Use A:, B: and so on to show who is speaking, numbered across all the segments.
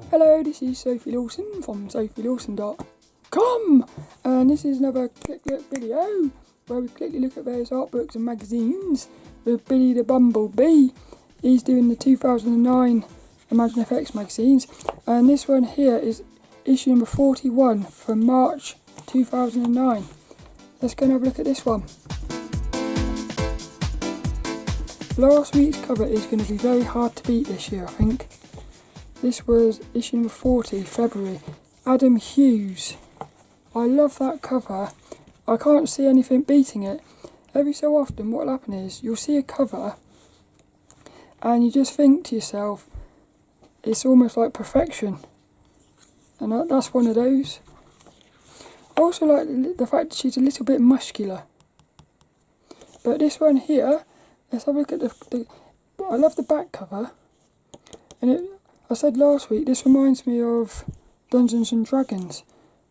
A: Hello, this is Sophie Lawson from sophielawson.com, and this is another Click Look video where we quickly look at various art books and magazines with Billy the Bumblebee. He's doing the 2009 ImagineFX magazines, and this one here is issue number 41 from March 2009. Let's go and have a look at this one. Last week's cover is going to be very hard to beat this year, I think. This was issue number 40, February. Adam Hughes. I love that cover. I can't see anything beating it. Every so often what will happen is you'll see a cover and you just think to yourself, it's almost like perfection. And that's one of those. I also like the fact that she's a little bit muscular. But this one here, let's have a look at the I love the back cover. And I said last week, this reminds me of Dungeons and Dragons.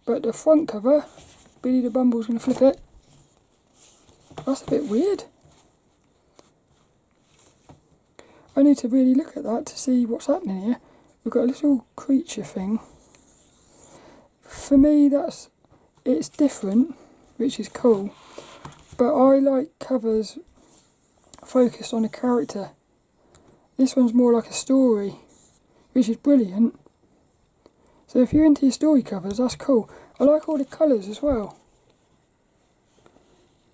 A: But the front cover, Billy the Bumble's going to flip it. That's a bit weird. I need to really look at that to see what's happening here. We've got a little creature thing. For me, it's different, which is cool. But I like covers focused on a character. This one's more like a story, which is brilliant. So if you're into your story covers, that's cool. I like all the colours as well.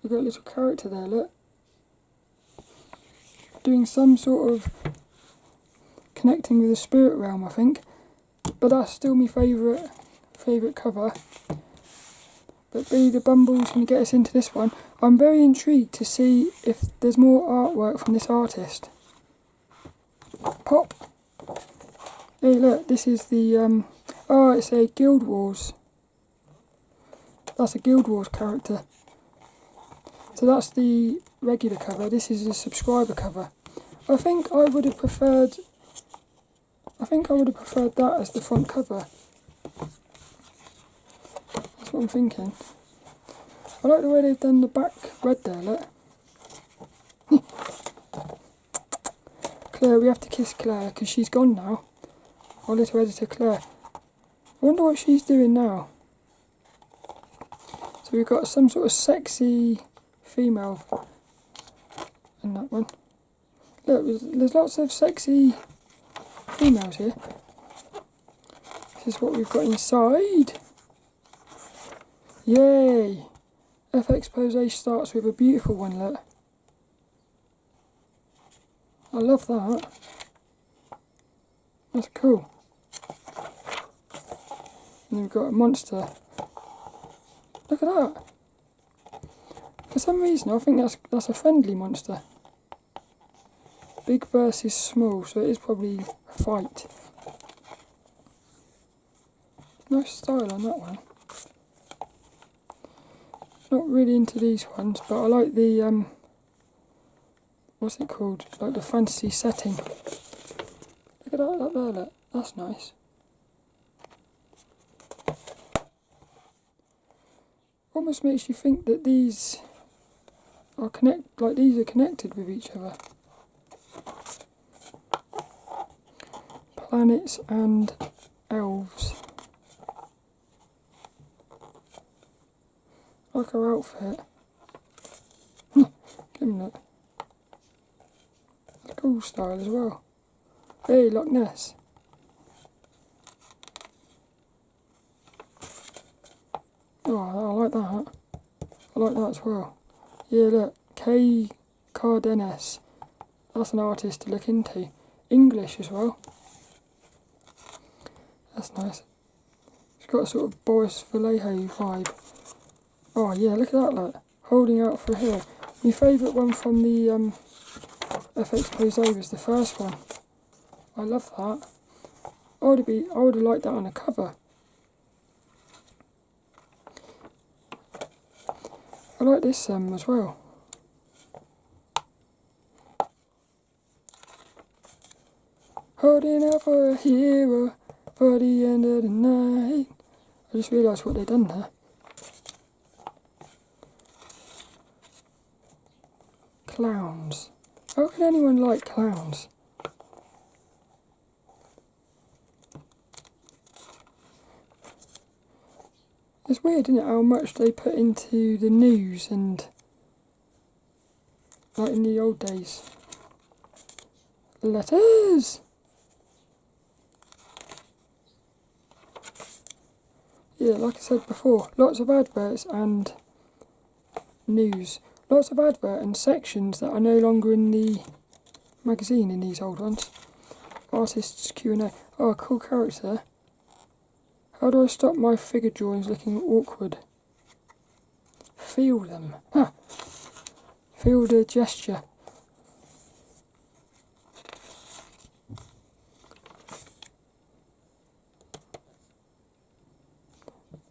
A: We've got a little character there, look. Doing some sort of connecting with the spirit realm, I think. But that's still my favourite cover. But Billy the Bumble's going to get us into this one. I'm very intrigued to see if there's more artwork from this artist. Pop! Hey look, this is the, it's a Guild Wars. That's a Guild Wars character. So that's the regular cover, this is the subscriber cover. I think I would have preferred that as the front cover. That's what I'm thinking. I like the way they've done the back red there, look. Claire, we have to kiss Claire because she's gone now. Our little editor Claire. I wonder what she's doing now. So we've got some sort of sexy female in that one. Look, there's lots of sexy females here. This is what we've got inside. Yay! FX Pose starts with a beautiful one, look. I love that. That's cool. And then we've got a monster. Look at that. For some reason I think that's a friendly monster. Big versus small, so it is probably a fight. Nice style on that one. Not really into these ones, but I like the what's it called? Like the fantasy setting. Look at that there, look. That's nice. Almost makes you think that these are connected with each other. Planets and elves. I like her outfit. Give him that. It's a cool style as well. Hey, Loch Ness. Oh, I like that. I like that as well. Yeah, look. K. Cardenas. That's an artist to look into. English as well. That's nice. It's got a sort of Boris Vallejo vibe. Oh yeah, look at that, look. Holding out for a hero. My favourite one from the FX Pose was the first one. I love that. I would have liked that on a cover. I like this as well. Holding out for a hero for the end of the night. I just realised what they've done there. Clowns. How can anyone like clowns? It's weird, isn't it, how much they put into the news and like in the old days. Letters! Yeah, like I said before, lots of adverts and news. Lots of advert and sections that are no longer in the magazine in these old ones. Artists Q&A. Oh, cool character. How do I stop my figure drawings looking awkward? Feel them. Huh. Feel the gesture.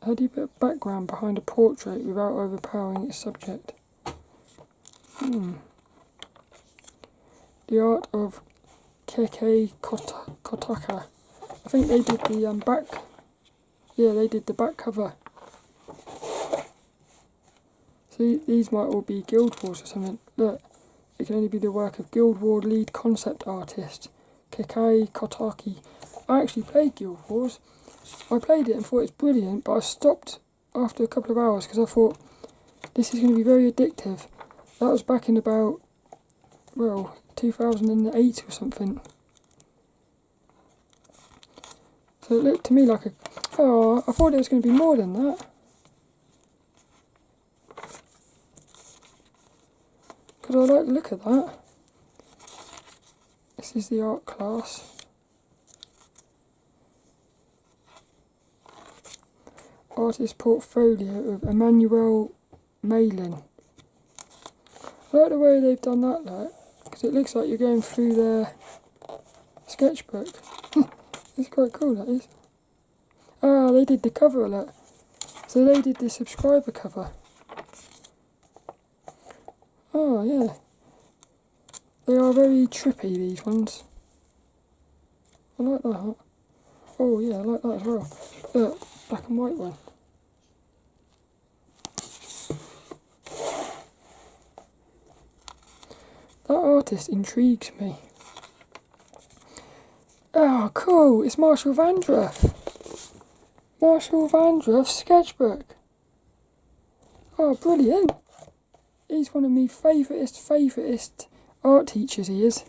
A: How do you put a background behind a portrait without overpowering its subject? The art of Keke Kotaka. I think they did the back. Yeah, they did the back cover. See, these might all be Guild Wars or something. Look, it can only be the work of Guild War lead concept artist Keke Kotaki. I actually played Guild Wars. I played it and thought it's brilliant, but I stopped after a couple of hours because I thought this is going to be very addictive. That was back in about, well, 2008 or something. So it looked to me like oh, I thought it was going to be more than that. Because I like the look of that. This is the art class. Artist portfolio of Emmanuel Malin. I like the way they've done that, look, because it looks like you're going through their sketchbook. It's quite cool, that is. Ah, they did the cover, look. So they did the subscriber cover. Oh, yeah. They are very trippy, these ones. I like that. Oh, yeah, I like that as well. Look, black and white one. That artist intrigues me. Oh, cool. It's Marshall Vandruff. Marshall Vandruff's sketchbook. Oh, brilliant. He's one of my favouriteest art teachers, he is.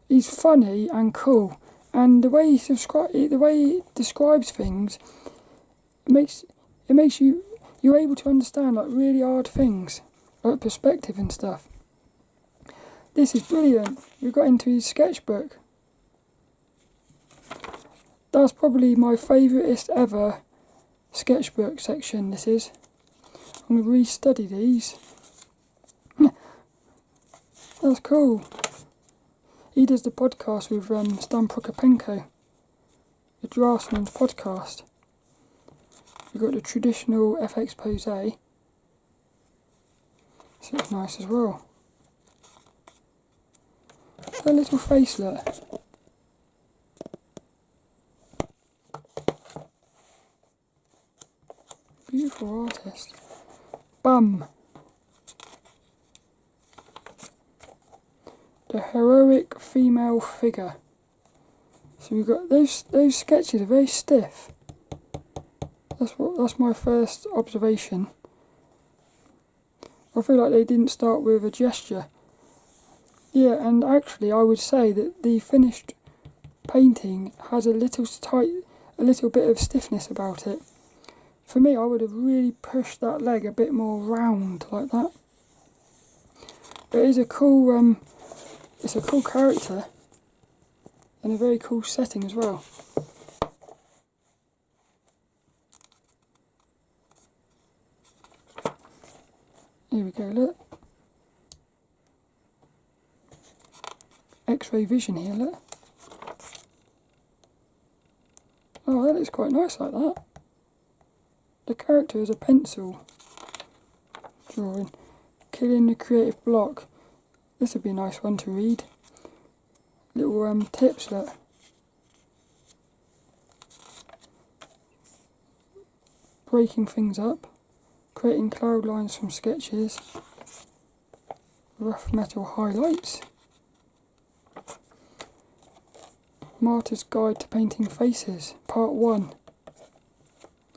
A: He's funny and cool. And the way he describes things, it makes you're able to understand like really hard things, like perspective and stuff. This is brilliant. We got into his sketchbook. That's probably my favouriteest ever sketchbook section, this is. I'm going to restudy these. That's cool. He does the podcast with Stan Prokopenko. The Draftsman's podcast. We've got the traditional FX pose. This looks nice as well. That little facelet. Beautiful artist. Bum. The heroic female figure. So we've got those sketches are very stiff. That's my first observation. I feel like they didn't start with a gesture. Yeah, and actually I would say that the finished painting has a little bit of stiffness about it. For me, I would have really pushed that leg a bit more round like that. But it's a cool character and a very cool setting as well. Here we go, look. X-ray vision here, look. Oh, that looks quite nice like that. The character is a pencil drawing. Killing the creative block. This would be a nice one to read. Little tips, look. Breaking things up. Creating cloud lines from sketches. Rough metal highlights. Martyr's Guide to Painting Faces, Part 1.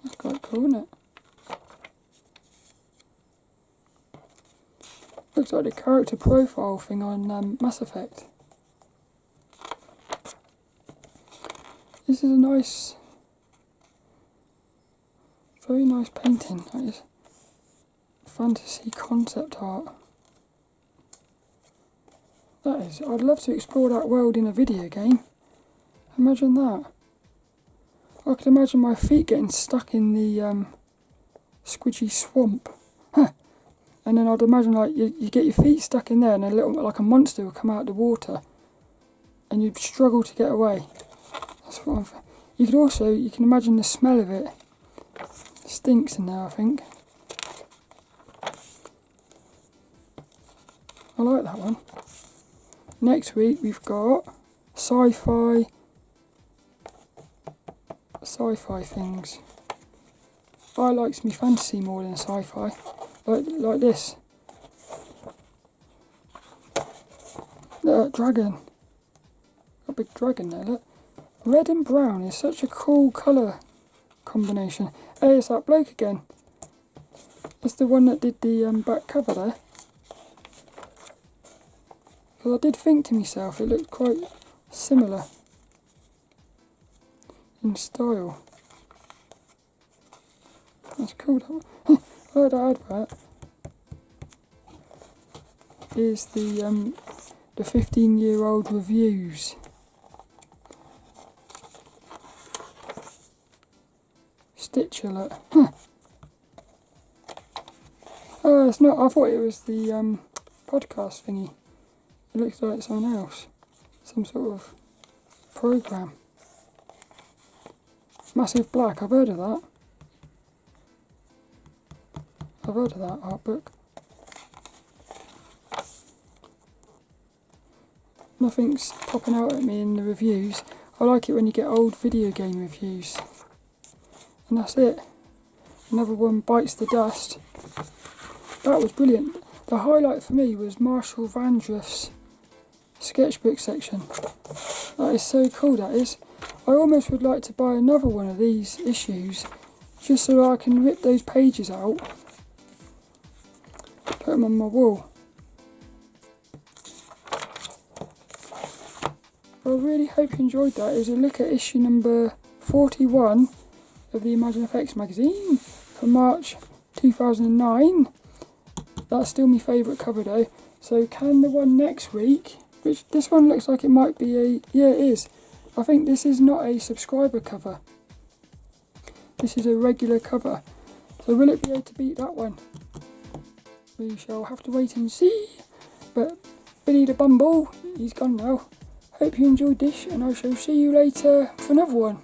A: That's quite cool. cool, isn't it? Looks like the character profile thing on Mass Effect. This is a nice, very nice painting. That is fantasy concept art. That is, I'd love to explore that world in a video game. Imagine that. I could imagine my feet getting stuck in the squidgy swamp. And then I'd imagine like you get your feet stuck in there and like a monster would come out of the water and you'd struggle to get away. That's what you can imagine the smell of it. It stinks in there, I think. I like that one. Next week we've got sci-fi things. I likes me fantasy more than sci-fi. Like this. Look, dragon. A big dragon there, look. Red and brown is such a cool colour combination. Hey, it's that bloke again. It's the one that did the back cover there. Because I did think to myself, it looked quite similar in style. That's cool, that one. I like that advert. Is the 15-year-old reviews. Stitcher, look. Oh, it's not. I thought it was the podcast thingy. It looks like someone else. Some sort of program. Massive Black, I've heard of that. I've heard of that art book. Nothing's popping out at me in the reviews. I like it when you get old video game reviews. And that's it. Another one bites the dust. That was brilliant. The highlight for me was Marshall Vandruff's sketchbook section. That is so cool, that is. I almost would like to buy another one of these issues just so that I can rip those pages out, put them on my wall. I really hope you enjoyed that. It was a look at issue number 41 of the ImagineFX magazine for March 2009. That's still my favourite cover though. So can the one next week, which this one looks like it might be a, yeah it is. I think this is not a subscriber cover. This is a regular cover. So will it be able to beat that one? We shall have to wait and see. But Billy the Bumble, he's gone now. Hope you enjoyed this and I shall see you later for another one.